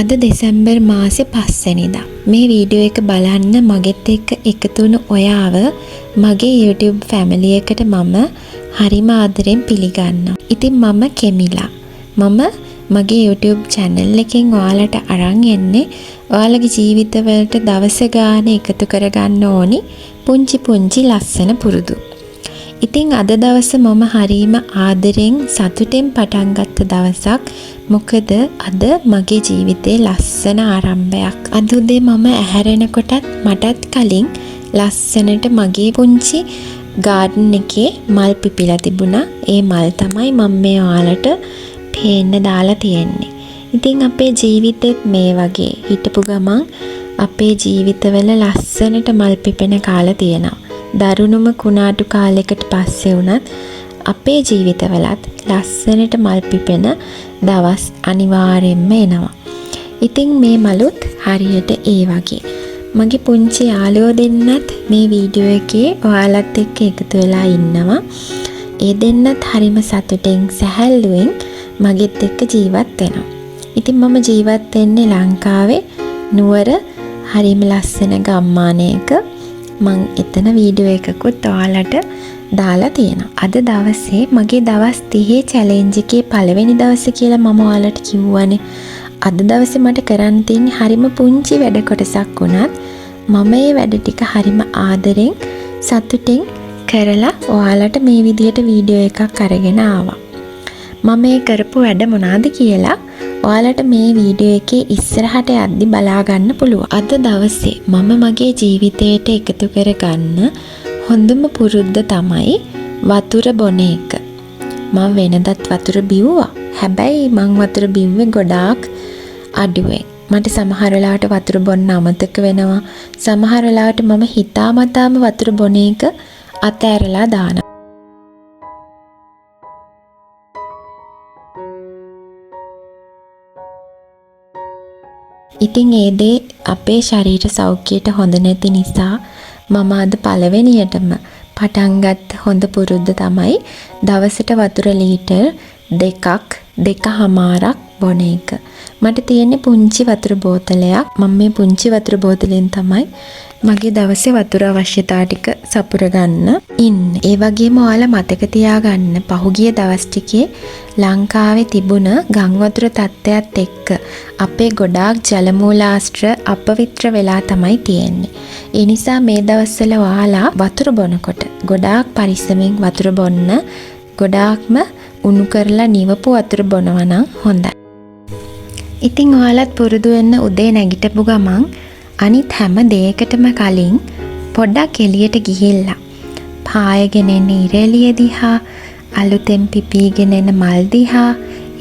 අද දෙසැම්බර් මාසේ 5 වෙනිදා මේ වීඩියෝ එක බලන්න මගෙත් එක්ක එකතු වුණු ඔයාව මගේ YouTube ෆැමිලි එකට මම හරිම ආදරෙන් පිළිගන්නවා. ඉතින් මම කෙමිලා. මම මගේ YouTube channel එකෙන් ඔයාලට අරන් එන්නේ ඔයාලගේ ජීවිතවලට දවස ගානේ එකතු කරගන්න ඕනි පුංචි පුංචි ලස්සන පුරුදු. ඉතින් අද දවස මම හරීම ආදරෙන් සතුටෙන් පටන් ගත්ත දවසක්. මොකද අද මගේ ජීවිතේ ලස්සන ආරම්භයක්. අද උදේ මම ඇහැරෙනකොටත් මටත් කලින් ලස්සනට මගේ පුංචි ගාඩන් එකේ මල් පිපිලා තිබුණා. ඒ මල් තමයි මම මේ ඔයාලට පේන්න දාලා තියෙන්නේ. ඉතින් අපේ ජීවිතෙත් මේ වගේ හිටපු ගමන් අපේ ජීවිතවල ලස්සනට මල් පිපෙන කාල තියෙනවා. දරුණුම කුණාටු කාලයකට පස්සේ වුණත් අපේ ජීවිතවලත් ලස්සනට මල් පිපෙන දවස් අනිවාර්යෙන්ම එනවා. ඉතින් මේ මලුත් හරියට ඒ වගේ. මගේ පුංචි යාළුවෝ දෙන්නත් මේ වීඩියෝ එකේ ඔයාලත් එක්ක එකතු වෙලා ඉන්නවා. ඒ දෙන්නත් හරිම සතුටින් සැහැල්ලුවෙන් මගෙත් එක්ක ජීවත් වෙනවා. ඉතින් මම ජීවත් වෙන්නේ ලංකාවේ නුවර හරිම ලස්සන ගම්මානයක. මං එතන වීඩියෝ එකකුත් ඔයාලට දාලා තියෙනවා. අද දවසේ මගේ දවස් 30 චැලෙන්ජ් එකේ පළවෙනි දවස කියලා මම ඔයාලට කිව්වනේ. අද දවසේ මට කරන්න තියෙන්නේ හරිම පුංචි වැඩ කොටසක් වුණත් මම මේ වැඩ ටික හරිම ආදරෙන් සතුටින් කරලා ඔයාලට මේ විදියට වීඩියෝ එකක් අරගෙන ආවා. මම මේ කරපු වැඩ මොනවාද කියලා ඔයාලට මේ වීඩියෝ එකේ ඉස්සරහට යද්දි බලා ගන්න පුළුවන්. අද දවසේ මම මගේ ජීවිතයට එකතු කරගන්න හොඳම පුරුද්ද තමයි වතුර බොන එක. මම වෙනදත් වතුර බිව්වා. හැබැයි මං වතුර බිව්වේ ගොඩාක් අඩුවෙන්. මට සමහර වෙලාවට වතුර බොන්න අමතක වෙනවා. සමහර වෙලාවට මම හිතාමතාම වතුර බොන එක අතෑරලා දානවා. ඉතින් ඒ දේ අපේ ශරීර සෞඛ්‍යයට හොඳ නැති නිසා මම අද පළවෙනියටම පටන් ගත්ත හොඳ පුරුද්ද තමයි දවසට වතුර ලීටර් 2.5ක් බොන එක. මට තියෙන්නේ පුංචි වතුර බෝතලයක්. මම මේ පුංචි වතුර බෝතලෙන් තමයි මගේ දවසේ වතුර අවශ්‍යතා ටික සපුර ගන්න ඉන්නේ. ඒ වගේම ඔයාලා මතක තියාගන්න පහුගිය දවස් ටිකේ ලංකාවේ තිබුණ ගම් වතුර තත්ත්වයත් එක්ක අපේ ගොඩාක් ජල මූලාශ්‍ර අපවිත්‍ර වෙලා තමයි තියෙන්නේ. ඒ නිසා මේ දවස්වල ඔයාලා වතුර බොනකොට ගොඩාක් පරිස්සමෙන් වතුර බොන්න. ගොඩාක්ම උණු කරලා නිවපු වතුර බොනවා නම් හොඳයි. ඉතින් ඔයාලත් පුරුදු වෙන්න උදේ නැගිටපු ගමන් අනිත් හැම දෙයකටම කලින් පොඩ්ඩක් එළියට ගිහිල්ලා පායගෙන එන ඉර එළිය දිහා, අලුතෙන් පිපීගෙන එන මල් දිහා,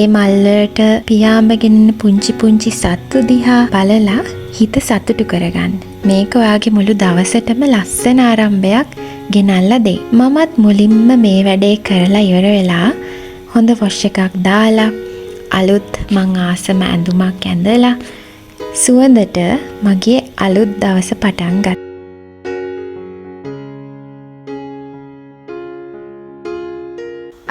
ඒ මල් වලට පියාඹගෙන එන පුංචි පුංචි සත්තු දිහා බලලා හිත සතුටු කරගන්න. මේක ඔයාගේ මුළු දවසටම ලස්සන ආරම්භයක් ගෙනල්ලා දෙයි. මමත් මුලින්ම මේ වැඩේ කරලා ඉවර වෙලා හොඳ වොෂ් එකක් දාලා අලුත් මං ආසම ඇඳුමක් ඇඳලා සුවඳට මගේ අලුත් දවස පටන් ගත්තා.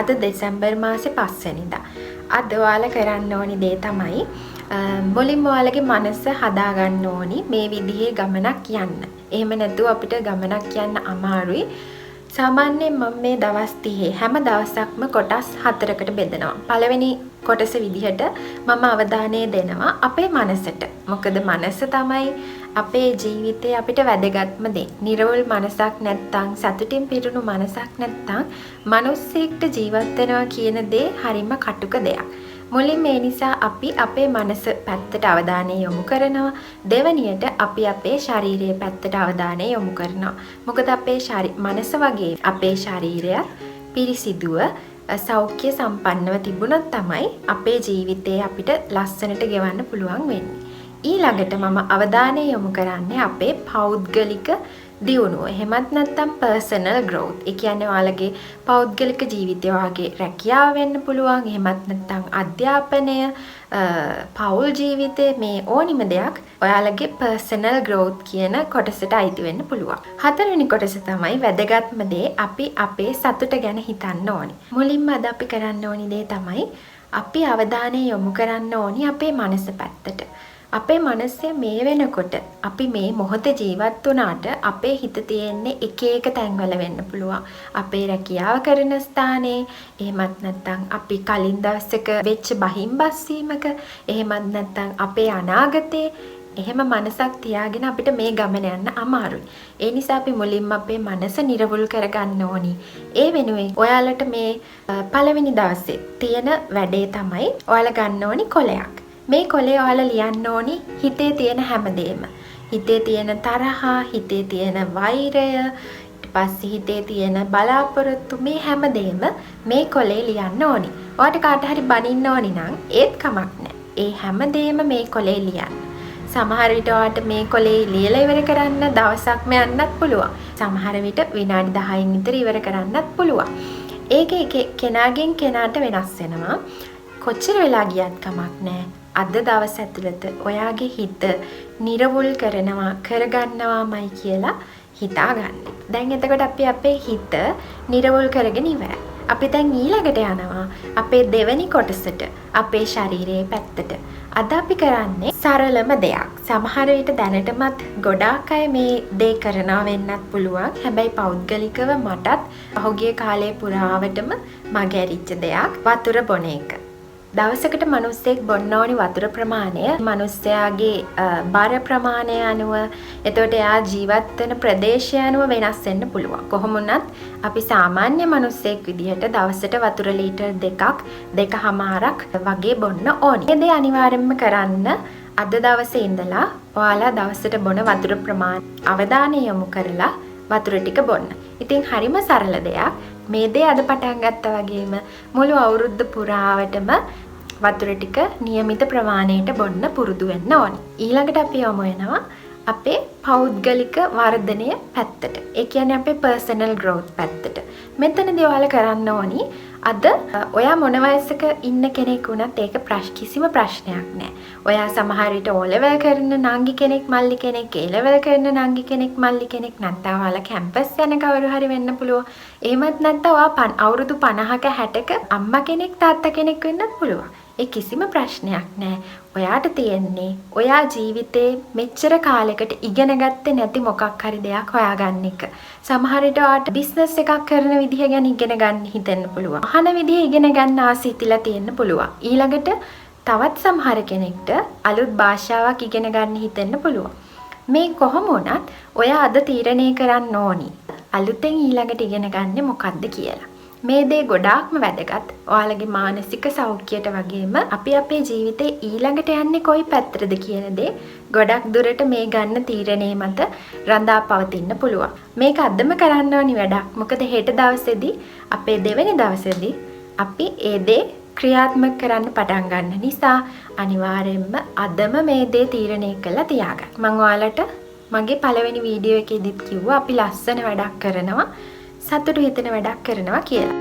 අද දෙසැම්බර් මාසේ 5 වෙනිදා. අද ඔයාලා කරන්න ඕනි දේ තමයි මුලින්ම ඔයාලගේ මනස හදාගන්න ඕනි මේ විදිහේ ගමනක් යන්න. එහෙම නැතුව අපිට ගමනක් යන්න අමාරුයි. සාමාන්‍යයෙන් මම මේ දවස් 30 හැම දවසක්ම කොටස් 4කට බෙදනවා. පළවෙනි කොටස විදිහට මම අවධානය දෙනවා අපේ මනසට. මොකද මනස තමයි අපේ ජීවිතේ අපිට වැදගත්ම දේ. නිර්වෘල් මනසක් නැත්තම්, සතුටින් පිරුණු මනසක් නැත්තම් මිනිස්සෙක්ට ජීවත් වෙනවා කියන දේ හරිම කටුක දෙයක්. මුලින්ම ඒ නිසා අපි අපේ මනස පැත්තට අවධානය යොමු කරනවා. දෙවැනියට අපි අපේ ශාරීරික පැත්තට අවධානය යොමු කරනවා. මොකද අපේ මනස වගේ අපේ ශරීරයත් පිරිසිදුව සෞඛ්‍ය සම්පන්නව තිබුණොත් තමයි අපේ ජීවිතේ අපිට ලස්සනට ගෙවන්න පුළුවන් වෙන්නේ. ඊළඟට මම අවධානය යොමු කරන්නේ අපේ පෞද්ගලික දියුණුව. එහෙමත් නැත්නම් personal growth. ඒ කියන්නේ ඔයාලගේ පෞද්ගලික ජීවිතය ඔයාගේ රැකියාව වෙන්න පුළුවන්. එහෙමත් නැත්නම් අධ්‍යාපනය, පෞල් ජීවිතය, මේ ඕනිම දෙයක් ඔයාලගේ personal growth කියන කොටසට අයිති වෙන්න පුළුවන්. හතරවෙනි කොටස තමයි වැදගත්ම දේ අපි අපේ සතුට ගැන හිතන්න ඕනි. මුලින්ම අද අපි කරන්න ඕනි දේ තමයි අපි අවධානය යොමු කරන්න ඕනි අපේ මනස පැත්තට. අපේ මනසේ මේ වෙනකොට අපි මේ මොහොතේ ජීවත් වුණාට අපේ හිත තියෙන්නේ එක එක තැන්වල වෙන්න පුළුවන්. අපේ රැකියාව කරන ස්ථානයේ, එහෙමත් නැත්නම් අපි කලින් දවසක වෙච්ච බහිම්බස් වීමක, එහෙමත් නැත්නම් අපේ අනාගතේ. එහෙම මනසක් තියාගෙන අපිට මේ ගමන යන්න අමාරුයි. ඒ නිසා අපි මුලින්ම අපේ මනස නිරවුල් කරගන්න ඕනි. ඒ වෙනුවෙන් ඔයාලට මේ පළවෙනි දවසේ තියෙන වැඩේ තමයි ඔයාලා ගන්න ඕනි කොලයක්. මේ කොලේ ඔයාලා ලියන්න ඕනි හිතේ තියෙන හැමදේම. හිතේ තියෙන තරහා, හිතේ තියෙන වෛරය, ඊට පස්සේ හිතේ තියෙන බලාපොරොත්තු, මේ හැමදේම මේ කොලේ ලියන්න ඕනි. ඔයාට කාට හරි බනින්න ඕනි නම් ඒත් කමක් නැහැ. ඒ හැමදේම මේ කොලේ ලියන්න. සමහර විට ඔයාට මේ කොලේ ලියලා ඉවර කරන්න දවසක්ම යන්නත් පුළුවන්. සමහර විට විනාඩි 10න් විතර ඉවර කරන්නත් පුළුවන්. ඒක කෙනාගෙන් කෙනාට වෙනස් වෙනවා. කොච්චර වෙලා ගියත් කමක් නැහැ. අද දවස් ඇතුළත ඔයාගේ හිත නිරවුල් කරගන්නවාමයි කියලා හිතාගන්න. දැන් එතකොට අපි අපේ හිත නිරවුල් කරගෙන ඉවරයි. අපි දැන් ඊළඟට යනවා අපේ දෙවෙනි කොටසට, අපේ ශරීරයේ පැත්තට. අද අපි කරන්නේ සරලම දෙයක්. සමහර විට දැනටමත් ගොඩාක් අය මේ දේ කරනවා වෙන්නත් පුළුවන්. හැබැයි පෞද්ගලිකව මටත් පහුගිය කාලේ පුරාවටම මගහැරිච්ච දෙයක් වතුර බොන එක. දවසකට මිනිස්සෙක් බොන්න ඕනි වතුර ප්‍රමාණය මිනිස්සයාගේ බර ප්‍රමාණය අනුව, එතකොට එයා ජීවත් වෙන ප්‍රදේශය අනුව වෙනස් වෙන්න පුළුවන්. කොහොම වුණත් අපි සාමාන්‍ය මිනිස්සෙක් විදිහට දවසට වතුර ලීටර් 2.5ක් වගේ බොන්න ඕනි. මේ දේ අනිවාර්යයෙන්ම කරන්න අද දවසේ ඉඳලා ඔයාලා දවසට බොන වතුර ප්‍රමාණය අවධානය යොමු කරලා වතුර ටික බොන්න. ඉතින් හරිම සරල දෙයක්. මේ දේ අද පටන් ගත්තා වගේම මුළු අවුරුද්ද පුරාවටම වතුර ටික નિયમિત ප්‍රමාණයට බොන්න පුරුදු වෙන්න ඕනි. ඊළඟට අපි යමු වෙනවා අපේ පෞද්ගලික වර්ධනය පැත්තට. ඒ කියන්නේ අපේ personal growth පැත්තට. මෙතනදී ඔයාලා කරන්න ඕනි අද ඔයා මොන වයසක ඉන්න කෙනෙක් වුණත් ඒක කිසිම ප්‍රශ්නයක් නැහැ. ඔයා සමහර විට O level කරන නංගි කෙනෙක්, මල්ලි කෙනෙක්, A level කරන නංගි කෙනෙක්, මල්ලි කෙනෙක්, නැත්නම් ඔයාලා කැම්පස් යන කවුරු හරි වෙන්න පුළුවන්. එහෙමත් නැත්නම් ඔයා අවුරුදු 50ක 60ක අම්මා කෙනෙක්, තාත්තා කෙනෙක් වෙන්නත් පුළුවන්. ඒ කිසිම ප්‍රශ්නයක් නැහැ. ඔයාට තියෙන්නේ ඔයා ජීවිතේ මෙච්චර කාලයකට ඉගෙන ගත්තේ නැති මොකක් හරි දෙයක් හොයාගන්න එක. සමහර විට ඔයාට බිස්නස් එකක් කරන විදිහ ගැන ඉගෙන ගන්න හිතෙන්න පුළුවන්. අහන විදිහ ඉගෙන ගන්න ආසෙ හිතිලා තියෙන්න පුළුවන්. ඊළඟට තවත් සමහර කෙනෙක්ට අලුත් භාෂාවක් ඉගෙන ගන්න හිතෙන්න පුළුවන්. මේ කොහොම වුණත් ඔයා අද තීරණය කරන්න ඕනි අලුතෙන් ඊළඟට ඉගෙන ගන්න මොකක්ද කියලා. මේ දේ ගොඩාක්ම වැදගත්. ඔයාලගේ මානසික සෞඛ්‍යයට වගේම අපි අපේ ජීවිතේ ඊළඟට යන්නේ කොයි පැත්තටද කියන දේ ගොඩක් දුරට මේ ගන්න තීරණේ මත රඳා පවතින්න පුළුවන්. මේක අදම කරන්න ඕනි වැඩක්. මොකද හෙට දවසේදී අපේ දෙවෙනි දවසේදී අපි ඒ දේ ක්‍රියාත්මක කරන්න පටන් ගන්න නිසා අනිවාර්යයෙන්ම අදම මේ දේ තීරණය කරලා තියාගන්න. මම ඔයාලට මගේ පළවෙනි වීඩියෝ එකේදීත් කිව්වා අපි ලස්සන වැඩක් කරනවා, සතුටු හිතෙන වැඩක් කරනවා කියලා.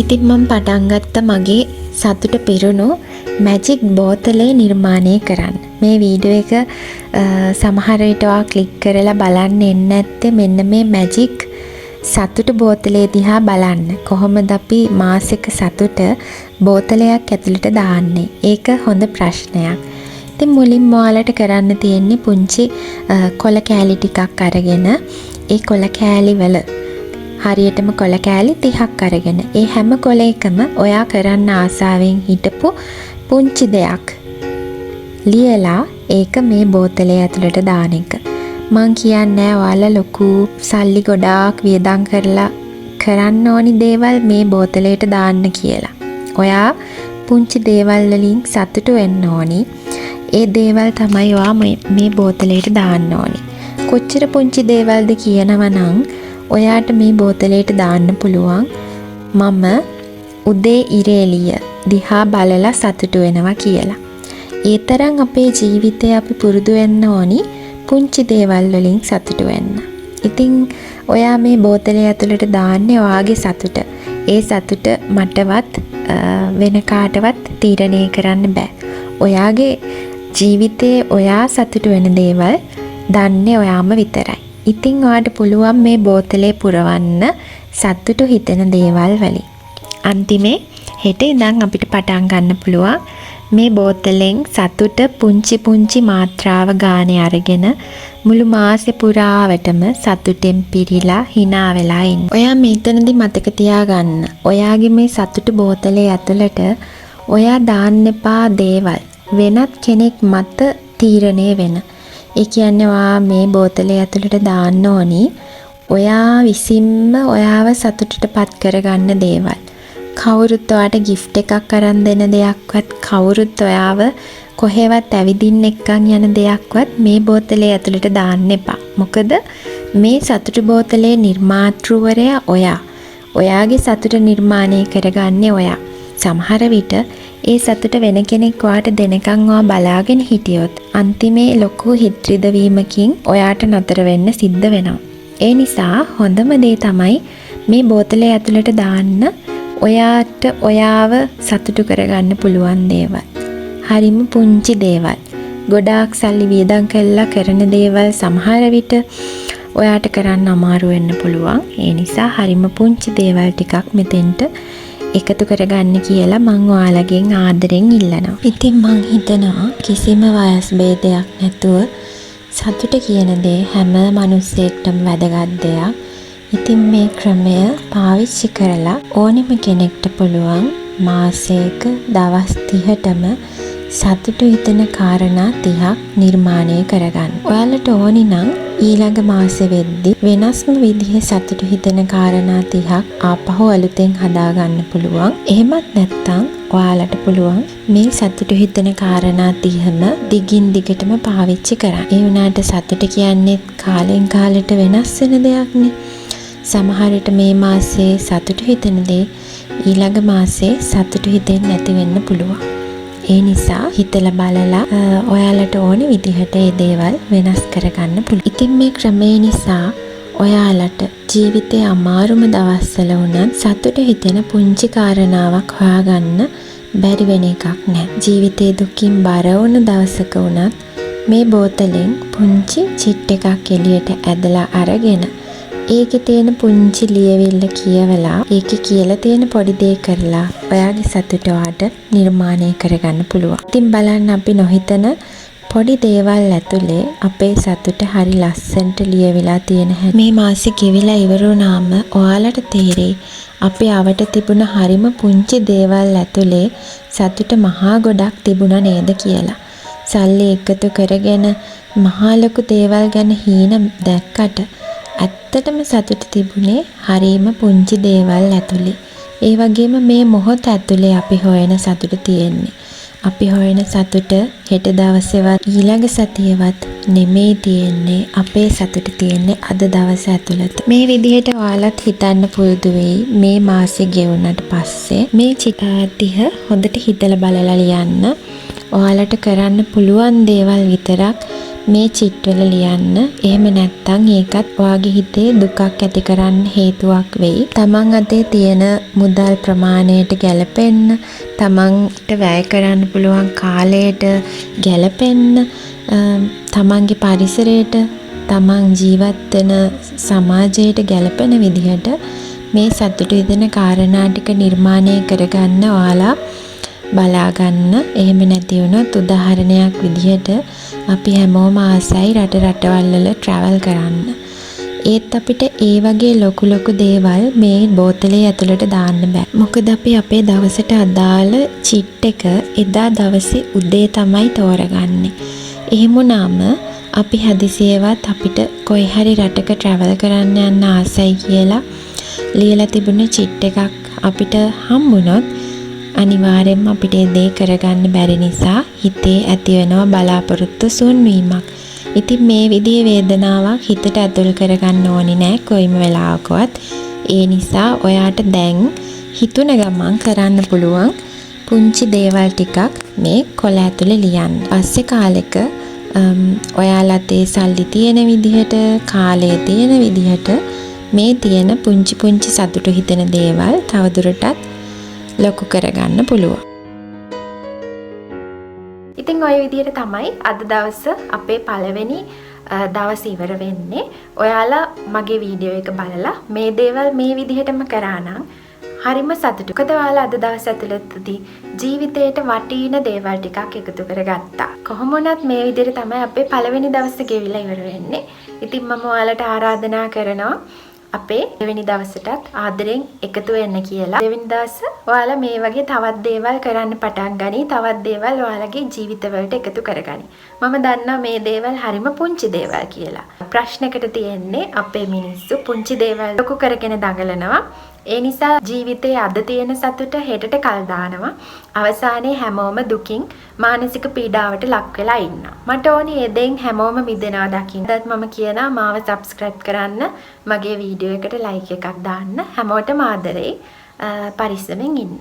ඉතින් මම පටන් ගත්ත මගේ සතුට පිරුණු මැජික් බෝතලේ නිර්මාණය කරන්න. මේ වීඩියෝ එක සමහර විට ඔයා ක්ලික් කරලා බලන්න එන්නේ නැත්තේ මෙන්න මේ මැජික් සතුට බෝතලේ දිහා බලන්න. කොහොමද අපි මාසික සතුට බෝතලයක් ඇතුළට දාන්නේ? ඒක හොඳ ප්‍රශ්නයක්. ඉතින් මුලින්ම ඔයාලට කරන්න තියෙන්නේ පුංචි කොළ කෑලි ටිකක් අරගෙන ඒ කොළ කෑලි වල හරියටම කොළ කෑලි 30ක් අරගෙන ඒ හැම කොළයකම ඔයා කරන්න ආසාවෙන් හිටපු පුංචි දෙයක් ලියලා ඒක මේ බෝතලේ ඇතුළට දාන එක. මං කියන්නේ ඔයාලා ලොකු සල්ලි ගොඩාක් වියදම් කරලා කරන්න ඕනි දේවල් මේ බෝතලයට දාන්න කියලා. ඔයා පුංචි දේවල් වලින් සතුටු වෙන්න ඕනි. ඒ දේවල් තමයි ඔයා මේ බෝතලයට දාන්න ඕනි. කොච්චර පුංචි දේවල්ද කියනවා නම් ඔයාට මේ බෝතලයට දාන්න පුළුවන් මම උදේ ඉරේලිය දිහා බලලා සතුටු වෙනවා කියලා. ඒ තරම් අපේ ජීවිතේ අපි පුරුදු වෙන්න ඕනි පුංචි දේවල් වලින් සතුටු වෙන්න. ඉතින් ඔයා මේ බෝතලේ ඇතුළට දාන්නේ ඔයාගේ සතුට. ඒ සතුට මටවත් වෙන කාටවත් තීරණය කරන්න බෑ. ඔයාගේ ජීවිතේ ඔයා සතුටු වෙන දේවල් දන්නේ ඔයාම විතරයි. ඉතින් ඔයාට පුළුවන් මේ බෝතලේ පුරවන්න සතුටු හිතෙන දේවල් වලින්. අන්තිමේ හෙට ඉඳන් අපිට පටන් ගන්න පුළුවන් මේ බෝතලෙන් සතුට පුංචි මාත්‍රාව ගානේ අරගෙන මුළු මාසෙ පුරාවටම සතුටෙන් පිරීලා hina වෙලා ඉන්න. ඔයා මෙතනදී මතක තියාගන්න. ඔයාගේ මේ සතුට බෝතලේ ඇතුළට ඔයා දාන්න එපා දේවල් වෙනත් කෙනෙක් මත තීරණය වෙන. ඒ කියන්නේ ඔයා මේ බෝතලේ ඇතුළට දාන්න ඕනි ඔයා විසින්ම ඔයාව සතුටටපත් කරගන්න දේවල්. කවුරුත් ඔයාට gift එකක් අරන් දෙන දෙයක්වත් කවුරුත් ඔයාව කොහෙවත් ඇවිදින්න එක්කන් යන දෙයක්වත් මේ බෝතලේ ඇතුළට දාන්න එපා. මොකද මේ සතුට බෝතලේ නිර්මාතෘවරයා ඔයා. ඔයාගේ සතුට නිර්මාණය කරගන්නේ ඔයා. සමහර විට ඒ සතුට වෙන කෙනෙක් ඔයාට දෙනකන් ඔයා බලාගෙන හිටියොත් අන්තිමේ ලොකු හිත්‍රිදවීමකින් ඔයාට නතර වෙන්න සිද්ධ වෙනවා. ඒ නිසා හොඳම දේ තමයි මේ බෝතලේ ඇතුළට දාන්න ඔයාට ඔයාව සතුටු කරගන්න පුළුවන් දේවල්. හරිම පුංචි දේවල්. ගොඩාක් සල්ලි වියදම් කරලා කරන දේවල් සමහර විට ඔයාට කරන්න අමාරු වෙන්න පුළුවන්. ඒ නිසා හරිම පුංචි දේවල් ටිකක් මෙතෙන්ට එකතු කරගන්න කියලා මං ඔයාලගෙන් ආදරෙන් ඉල්ලනවා. ඉතින් මං හිතනවා කිසිම වයස් ભેදයක් නැතුව සතුට කියන දේ හැම මිනිස්සෙක්ටම වැදගත් දෙයක්. ඉතින් මේ ක්‍රමය පාවිච්චි කරලා ඕනෙම කෙනෙක්ට පුළුවන් මාසයක දවස් 30ටම සතුටු හිතෙන කාරණා 30ක් නිර්මාණය කරගන්න. ඔයාලට ඕනි නම් ඊළඟ මාසෙ වෙද්දි වෙනස්ම විදිහේ සතුටු හිතෙන කාරණා 30ක් ආපහු අලුතෙන් හදාගන්න පුළුවන්. එහෙමත් නැත්නම් ඔයාලට පුළුවන් මේ සතුටු හිතෙන කාරණා 30ම දිගින් දිගටම පාවිච්චි කරන්න. ඒ වුණාට සතුට කියන්නේ කාලෙන් කාලෙට වෙනස් වෙන දෙයක්නේ. සමහර විට මේ මාසේ සතුටු හිතෙන දේ ඊළඟ මාසේ සතුටු හිතෙන්නේ නැති වෙන්න පුළුවන්. ඒ නිසා හිතලා බලලා ඔයාලට ඕනි විදිහට මේ දේවල් වෙනස් කරගන්න පුළුවන්. ඉතින් මේ ක්‍රමේ නිසා ඔයාලට ජීවිතේ අමාරුම දවස්වල වුණත් සතුට හිතෙන පුංචි කාරණාවක් හොයාගන්න බැරි වෙන එකක් නෑ. ජීවිතේ දුකින් බර වුණ දවසක වුණත් මේ බෝතලෙන් පුංචි චිට් එකක් එළියට ඇදලා අරගෙන ඒකේ තියෙන පුංචි ලියවිල්ල කියවලා ඒකේ කියලා තියෙන පොඩි දේ කරලා ඔයාගේ සතුට ඔයාට නිර්මාණය කරගන්න පුළුවන්. ඉතින් බලන්න අපි නොහිතන පොඩි දේවල් ඇතුලේ අපේ සතුට හරි ලස්සනට ලියවිලා තියෙන හැටි. මේ මාසෙ ගෙවිලා ඉවර වුණාම ඔයාලට තේරෙයි අපි අවට තිබුණ හරිම පුංචි දේවල් ඇතුලේ සතුට මහා ගොඩක් තිබුණා නේද කියලා. සල්ලි එකතු කරගෙන මහා ලොකු දේවල් ගැන හීන දැක්කට ඇත්තටම සතුට තිබුණේ හරීම පුංචි දේවල් ඇතුලේ. ඒ වගේම මේ මොහොත ඇතුලේ අපි හොයන සතුට තියෙන්නේ. අපි හොයන සතුට හෙට දවසේවත් ඊළඟ සතියේවත් නෙමෙයි තියෙන්නේ. අපේ සතුට තියෙන්නේ අද දවස ඇතුළත. මේ විදිහට ඔයාලත් හිතන්න පුරුදු වෙයි. මේ මාසෙ ගෙවුනට පස්සේ මේ චිත්ත 30 හොඳට හිතලා බලලා ලියන්න. ඔයාලට කරන්න පුළුවන් දේවල් විතරක් මේ චිට්වල ලියන්න. එහෙම නැත්නම් ඒකත් ඔයාගේ හිතේ දුකක් ඇති කරන්න හේතුවක් වෙයි. තමන් අතේ තියෙන මුදල් ප්‍රමාණයට ගැලපෙන්න, තමන්ට වැය කරන්න පුළුවන් කාලයට ගැලපෙන්න, තමන්ගේ පරිසරයට, තමන් ජීවත් වෙන සමාජයට ගැලපෙන විදිහට මේ සතුට විඳින කාරණා ටික නිර්මාණය කරගන්න ඔයාලා බලා ගන්න. එහෙම නැති වුණොත් උදාහරණයක් විදිහට අපි හැමෝම ආසයි රටවල් වල travel කරන්න. ඒත් අපිට ඒ වගේ ලොකු දේවල් මේ බෝතලේ ඇතුළට දාන්න බෑ. මොකද අපි අපේ දවසට අදාළ චිට් එක එදා දවසේ උදේ තමයි තෝරගන්නේ. එහෙම වුණාම අපි හදිසියෙවත් අපිට කොයි හරි රටක travel කරන්න යන්න ආසයි කියලා ලියලා තිබුණ චිට් එකක් අපිට හම්බුනොත් අනිවාර්යෙන්ම අපිට ඒ දේ කරගන්න බැරි නිසා හිතේ ඇති වෙනවා බලාපොරොත්තු සුන්වීමක්. ඉතින් මේ විදිහේ වේදනාවක් හිතට ඇතුල් කරගන්න ඕනි නෑ කොයිම වෙලාවකවත්. ඒ නිසා ඔයාට දැන් හිතුන ගමන් කරන්න පුළුවන් පුංචි දේවල් ටිකක් මේ කොළ ඇතුලේ ලියන්න. පස්සේ කාලෙක ඔයාලට ඒ සල්ලි තියෙන විදිහට, කාලය තියෙන විදිහට මේ තියෙන පුංචි සතුටු හිතෙන දේවල් තවදුරටත් ලොකු කරගන්න පුළුවන්. ඉතින් ওই විදිහට තමයි අද දවස අපේ පළවෙනි දවස් ඉවර වෙන්නේ. ඔයාලා මගේ වීඩියෝ එක බලලා මේ දේවල් මේ විදිහටම කරා නම් හරිම සතුටුයි. මොකද ඔයාලා අද දවස් ඇතුළතදී ජීවිතේට වටින දේවල් ටිකක් එකතු කරගත්තා. කොහොම වුණත් මේ විදිහට තමයි අපේ පළවෙනි දවසේ ගෙවිලා ඉවර වෙන්නේ. ඉතින් මම ඔයාලට ආරාධනා කරනවා අපේ දෙවෙනි දවසටත් ආදරෙන් එකතු වෙන්න කියලා. දෙවෙනි දවස ඔයාලා මේ වගේ තවත් දේවල් කරන්න පටන් ගනි. තවත් දේවල් ඔයාලගේ ජීවිතවලට එකතු කරගනි. මම දන්නවා මේ දේවල් හරිම පුංචි දේවල් කියලා. ප්‍රශ්නකට තියෙන්නේ අපේ මිනිස්සු පුංචි දේවල් ලොකු කරගෙන දඟලනවා. ඒ නිසා ජීවිතයේ අද තියෙන සතුට හෙටට කල් දානවා. අවසානයේ හැමෝම දුකින් මානසික පීඩාවට ලක් වෙලා ඉන්නවා. මට ඕනි ඒ දෙයින් හැමෝම මිදෙනවා දකින්න. ඒත් මම කියනවා මාව subscribe කරන්න, මගේ වීඩියෝ එකට like එකක් දාන්න. හැමෝටම ආදරේ. පරිස්සමෙන් ඉන්න.